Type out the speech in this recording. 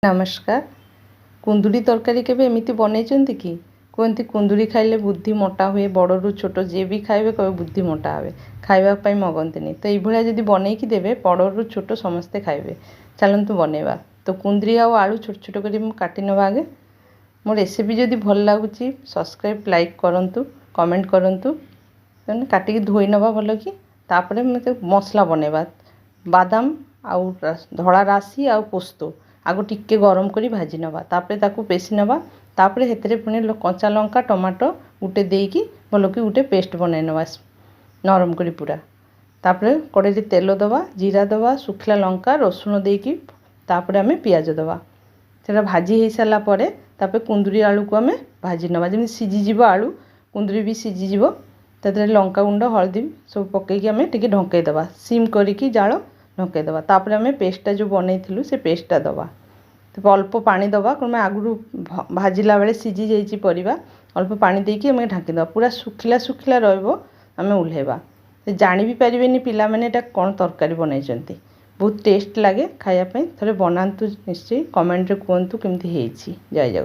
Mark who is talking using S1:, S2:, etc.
S1: नमस्कार। कुंदुरी तरकारी केबे एमिति बनैचंती कि कहती कुंदुरी खाइले बुद्धि मोटा हुए बड़रू छोट जे भी खाइबे कहे बुद्धि मोटा हुए खाइबा पई मगंतीनि। तो ये जदि बनैकी देबे बड़रू छोट समस्ते खाइबे। चलतु बनैबा। तो कुंदुरी आउ आलू छोट छोट करी काटी नवा आगे। मो रेसिपी जदि भल लागुची सब्सक्राइब लाइक करंतु कमेंट करंतु काटिकी धोई नवा भल कि तापरे मते मसला बनैबा। बादाम आउ धड़ा राशि आउ पोस्तो आगो टिके गरम करी भाजी नवा तापरे ताकू पेसी नवा तापरे हेतरे पुणी कंचा लंका टमाटो गुटे देकी भल कि गुटे पेस्ट बनाई नवा नरम करी पूरा। तापरे कड़े तेल दवा जीरा दवा सुखला लंका रसुण देकी तापरे आमे पियाज दवा सेटा भाजी हो सारा परे तापरे कुंदुरी आलू को आमे भाजी नवा जमी सीझी जीव आलू कुंदुरी भी सीझी जीव तादरे लंका गुंड हल्दी सब पकईकी आमे टिके ढंकई दवा सिम करिकी जाल ढंकई दवा तापरे आमे पेस्टा जो बनईथिलु से पेस्टा दवा तो अल्प पानी दवा कौन आगु भाजिला बेले सीझी जाइए परिवा अल्प पानी देकी आमे ढाकी दवा पूरा सुखिला सुखिला रहिबो आमे उल्हेबा जानि भी पारिबेनी पिला माने एटा कोन तरकारी बनाइचंती बहुत टेस्ट लागे खाया पे थरे बनांतु निश्चय कमेंट रे कहंतु केमती हेछि। जय जगन्नाथ।